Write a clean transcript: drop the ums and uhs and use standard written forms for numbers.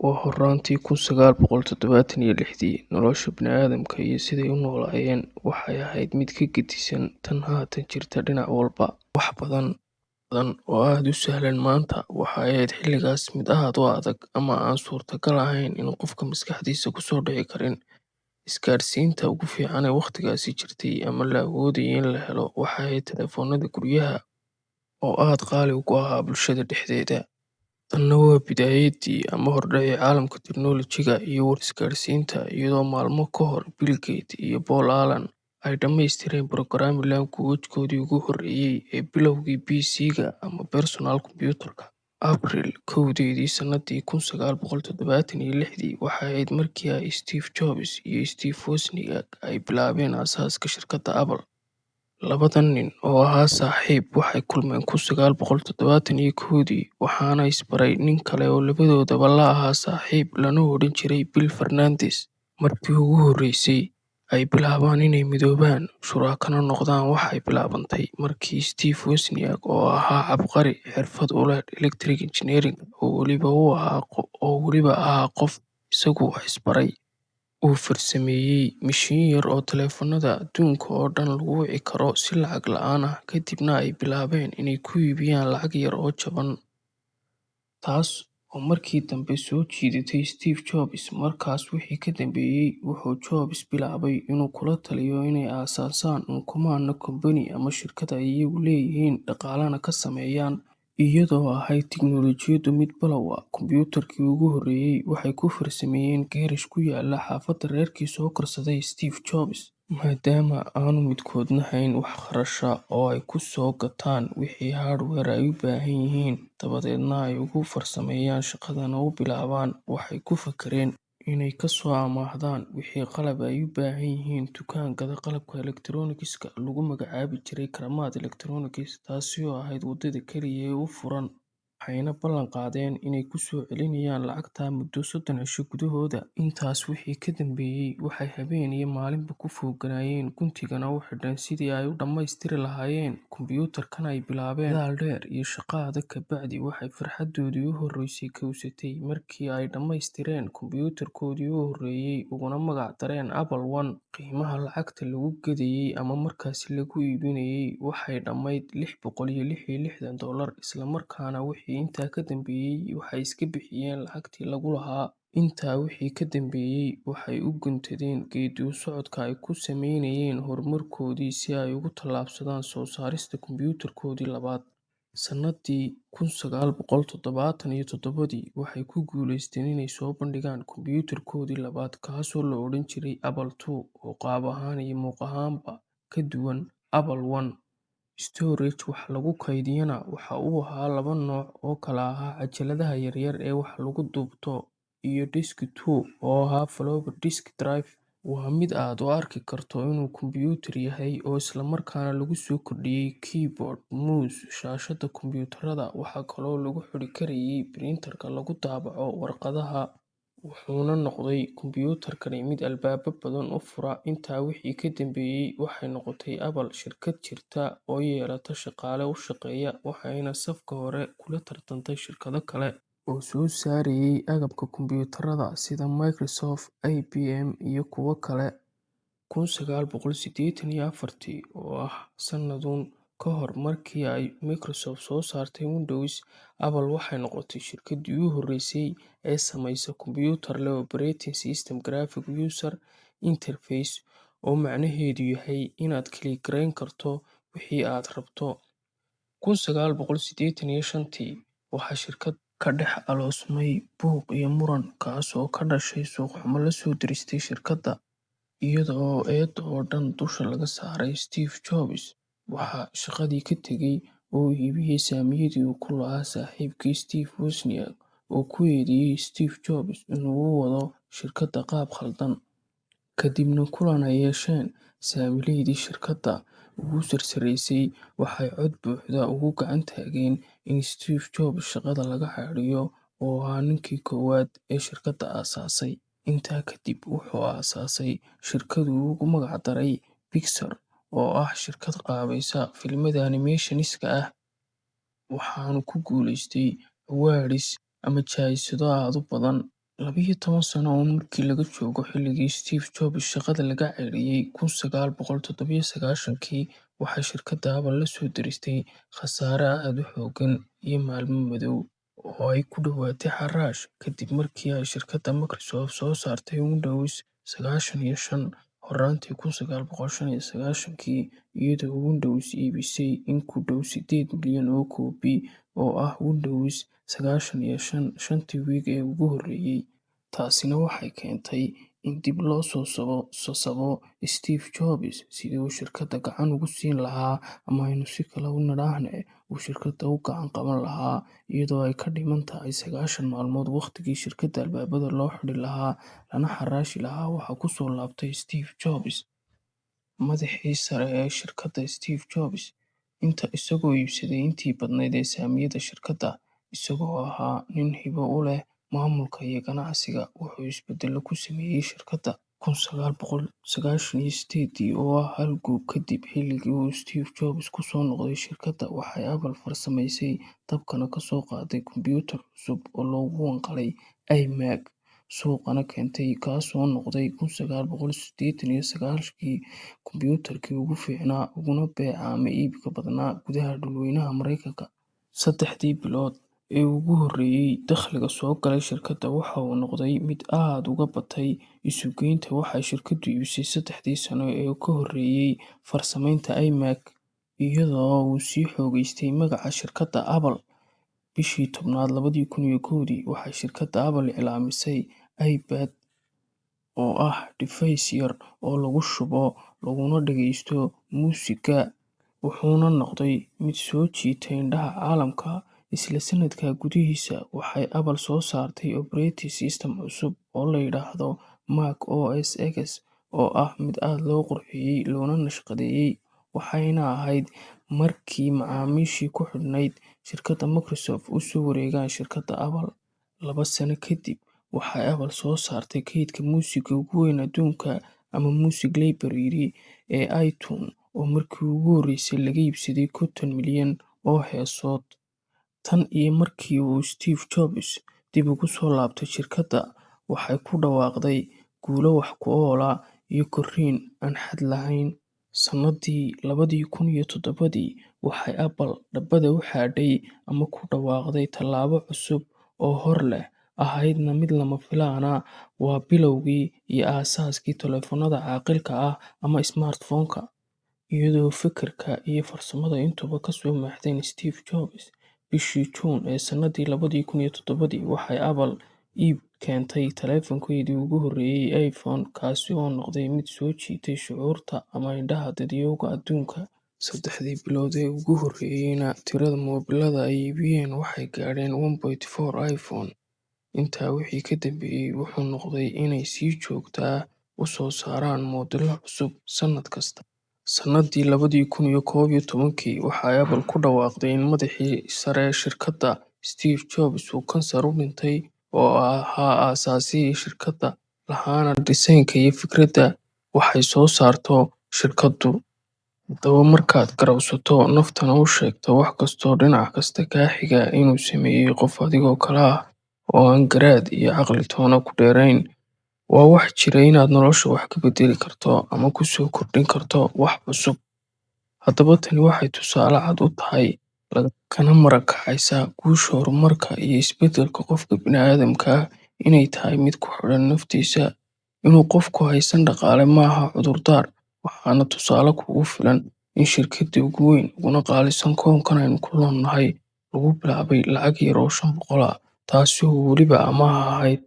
waa horraantii 1976, nolosha bini'aadamka iyo siday u noolaayeen waxay ahayd mid ka gedisan tan haatan jirta dhinac walba. Wax badan oo aad u sahlan maanta waxay ahayd xilligaas mid aad u adag ama aan suurtagal ahayn in qofka maskaxdiisa ku soo dhici karin. Isgaadhsiinta ugu fiican ee wakhtigaasi jirtay ama la awoodayay in la helo waxay ahayd taleefannada guryaha oo aad qaali ugu ahaa bulshada dhexdeeda. Tanna waa bidaayaddii ama hordhacii caalamka tiknoolajiga iyo war-isgaadhsiinta, iyadoo maalmo ka hor Bill Gates iyo Paul Allen ay dhammaystireen programming language-koodii ugu horreeyay ee bilowgii PC-ga ama personal computer-ka. Abriil 1 sanadii 1976 waxay ahayd markii ay Steve Jobs iyo Steve Wozniak ay bilaabeen aasaaska shirkadda Apple. Labadan nin oo ahaa saaxiib waxay kulmeen 1971 waxaana isbaray nin kale oo labadoodaba la ahaa saaxiib lana odhan jiray Bill Fernandes. Markii ugu horreysay ay bilaabaan inay midoobaan shuraakana noqdaan waxay bilaabantay markii Steve Wozniak oo ahaa cabqari xirfad u leh electrical engineering oo weliba ahaa qof isagu wax isbaray, uu farsameeyay mishiin yar oo taleefannada adduunka oo dhan lagu wici karo si lacag la'aan ah, kadibna ay bilaabeen inay ku iibiyaan lacag yar oo jaban, taas oo markii dambe soo jiidatay Steve Jobs. Markaas wixii ka dambeeyay, wuxuu Jobs bilaabay inuu kula taliyo inay aasaasaan Uncommon Company ama shirkad ay iyagu leeyihiin, dhaqaalena ka sameeyaan. Iyadoo ahayd tiknoolajiyaddu mid bilow ah, kombuyuutarkii ugu horreeyay waxay ku farsameeyeen geerish ku yaalla xaafadda reerkii soo korsaday Steve Jobs, maadaama aanu midkoodna hayn wax kharash ah oo ay ku soo gataan wixii hardware ay u baahan yihiin, dabadeedna ay ugu farsameeyaan shaqadana u bilaabaan. Waxay ku fakareen inay ka soo amaahdaan wixii qalab ay u baahan yihiin dukaan gada qalabka electronics-ka lagu magacaabi jiray Karamat Electronics, taasi oo ahayd waddada keliya ee u furan. Waxayna ballan qaadeen inay ku soo celinayaan lacagta muddo 30 cisho gudahooda. Intaas wixii ka dambeeyay, waxay habeen iyo maalinba ku fogaanayeen guntigana u xidhan sidii ay u dhammaystiri lahaayeen kombuyuutarkan ay bilaabeen. Dadaal dheer iyo shaqo adag ka bacdi, waxay farxaddoodii u horreysay kowsatay markii ay dhammaystireen kombuyuutarkoodii u horreeyay uguna magac dareen Apple I. Qiimaha lacagta lagu gadayay ama markaasi lagu iibinayay waxay dhammayd $666, isla markaana wixii intaa ka dambeeyay waxay iska bixiyeen lacagtii lagu lahaa. Intaa wixii ka dambeeyay, waxay u guntadeen geeddi-socodka ay ku sameynayeen horumarkoodii si ay ugu tallaabsadaan soo saarista kombuyuutarkoodii labaad. Sannadii 1977 waxay ku guuleysteen inay soo bandhigaan kombuyuutarkoodii labaad, kaasoo la odhan jiray Apple II, oo qaab ahaan iyo muuq ahaanba ka duwan Apple I. Storage wax lagu kaydiyana waxa uu ahaa laba nooc oo kala ahaa cajaladaha yaryar ee wax lagu duubto iyo disk II oo ahaa floppy disk drive. Waa mid aad u arki karto inuu kombuyuutar yahay oo isla markaana lagu soo kordhiyay keyboard, mouse, shaashadda kombuyuutarada. Waxaa kaloo lagu xidhi karayay printer-ka lagu daabaco warqadaha, wuxuuna noqday kombuyuutarkani mid albaabo badan u fura. Intaa wixii ka dambeeyay, waxay noqotay Apple shirkad jirta oo yeelata shaqaale u shaqeeya, waxayna safka hore kula tartantay shirkado kale oo soo saarayay agabka kombuyuutarada sida Microsoft, IBM iyo kuwo kale. 1984 oo ah sanadun ka hor markii ay Microsoft soo saartay Windows, Apple waxay noqotay shirkaddii ugu horreysay ee samaysa kombuyuutar leh operating system graphic user interface, oo macnaheedu yahay inaad klik gareyn karto wixii aad rabto. 1985 waxaa shirkadda ka dhex aloosmay buuq iyo muran, kaas oo ka dhashay suuq-xumo la soo diristay shirkadda. Iyada oo eedda oo dhan dusha laga saaray Steve Jobs, waxaa shaqadii ka tegay oo iibiyay saamiyadii uu ku lahaa saaxiibkii Steve Wozniak, oo ku eedeeyay Steve Jobs inuu u wado shirkadda qaab khaldan. Kadibna kulan ay yeesheen saamileydii shirkadda ugu sarreysay, waxay cod buuxda ugu gacan taageen in Steve Jobs shaqada laga xayuubiyo, oo ahaa ninkii koowaad ee shirkadda aasaasay. Intaa kadib, wuxuu aasaasay shirkad uu ugu magac daray Pixar, oo ah shirkad qaabaysa filimada animation-iska ah, waxaana ku guuleystay awards ama jaaysado aad u badan. 12 sano oo markii laga joogo xilligii Steve Jobs shaqada laga ceyriyay 1997-kii, waxay shirkadda Apple la soo diristay khasaare aad u xooggan iyo maalmo madow oo ay ku dhowaatay xaraash kadib markii ay shirkadda Microsoft soo saartay Windows 95 horraantii 1995-kii, iyadoo Windows iibisay in ku dhow 8 milyan oo koobi oo ah Windows 95 shantii wiig ee ugu horreeyay. Taasina waxay keentay in dib loo sasabo Steve Jobs sidii uu shirkadda gacan uga siin lahaa, ama aynu si kale u nidhaahne, uu shirkadda u gacan qaban lahaa, iyadoo ay ka dhiman tahay 90 maalmood waqtigii shirkadda albaabada loo xidhi lahaa lana xaraashi lahaa. Waxaa ku soo laabtay Steve Jobs, madaxii sare ee shirkadda. Steve Jobs isagoo iibsaday intii badnayd ee saamiyada shirkadda, isagoo ahaa nin hibo u leh maamulka iyo ganacsiga, wuxuu isbeddello ku sameeyay shirkadda. 1998 oo ah hal guug kadib xilligii uu Steve Jobs ku soo noqday shirkadda, waxay Apple farsamaysay dabkana ka soo qaaday kombiyuutar cusub oo loogu wanqalay iMac, suuqana keentay, kaasoo noqday 1989kii kombiyuutarkii ugu fiicnaa uguna beecaama iibka badnaa gudaha dhulweynaha Mareykanka. 3 bilood ee ugu horreeyay, dakhliga soo galay shirkadda waxa uu noqday mid aad uga batay isu-geynta waxay shirkaddu iibisay 3 sano ee ka horreeyay farsamaynta iMac, iyadoo uu sii xoogaystay magaca shirkadda Apple. Bishii Tobnaad 2001, waxay shirkadda Apple iclaamisay iPad, oo ah device yar oo lagu shubo laguna dhageysto muusigga, wuxuuna noqday mid soo jiitay indhaha caalamka. Isla sanadka gudihiisa, waxay Apple soo saartay operating system cusub oo la yidhaahdo Mac OS X, oo ah mid aad loo qurxiyay loona naqshadeeyay, waxayna ahayd markii macaamiishii ku xidhnayd shirkadda Microsoft u soo wareegaan shirkadda Apple. 2 sano kadib, waxay Apple soo saartay kaydka muusigga ugu weyn adduunka, ama Music Library ee iTunes, oo markii ugu horreysay laga iibsaday 50 milyan oo heesood. Tan iyo markii uu Steve Jobs dib ugu soo laabtay shirkadda, waxay ku dhawaaqday guulo wax ku ool ah iyo korriin aan xad lahayn. Sannadii 2007, waxay Apple dhabbada u xaadhay ama ku dhawaaqday tallaabo cusub oo hor leh, ahaydna mid lama filaan ah. Waa bilowgii iyo aasaaskii taleefannada caqilka ah ama smartphone-ka, iyadoo fikirka iyo farsamada intuba ka soo maaxdeen Steve Jobs. Bishii Juun ee sanadii 2007, waxay Apple iib keentay taleefankeedii ugu horreeyay iPhone, kaasi oo noqday mid soo jiitay shucuurta ama indhaha dadyowga adduunka. 3 bilood ee ugu horreeyayna, tirada moobillada ay iibiyeen waxay gaadheen 1.4 iPhone. Intaa wixii ka dambeeyay, wuxuu noqday inay si joogto ah u soo saaraan moodelo cusub sannad kasta. Sannadii 2011, waxay Apple ku dhawaaqday in madaxii sare ee shirkadda, Steve Jobs, uu kansar u dhintay, oo ahaa aasaasihii shirkadda, lahaana dhisaynka iyo fikradda waxay soo saarto shirkaddu. Haddaba, markaad garowsato, naftana u sheegto wax kastoo dhinac kasta kaa xiga inuu sameeyay qof adigoo kale ah, oo aan garaad iyo caqli toona ku dheerayn, waa wax jira inaad nolosha wax ka beddeli karto ama ku soo kordhin karto wax cusub. Haddaba, tani waxay tusaale cad u tahay, kana marag kacaysaa guusha, horumarka iyo isbeddelka qofka bini'aadamka ah inay tahay mid ku xidhan naftiisa. Inuu qofku haysan dhaqaale maaha cudurdaar, waxaana tusaale kugu filan in shirkaddii ugu weyn uguna qaalisan koonkan aynu ku noolnahay lagu bilaabay lacag yar oo 500 ah, taasi oo weliba amaah ahayd.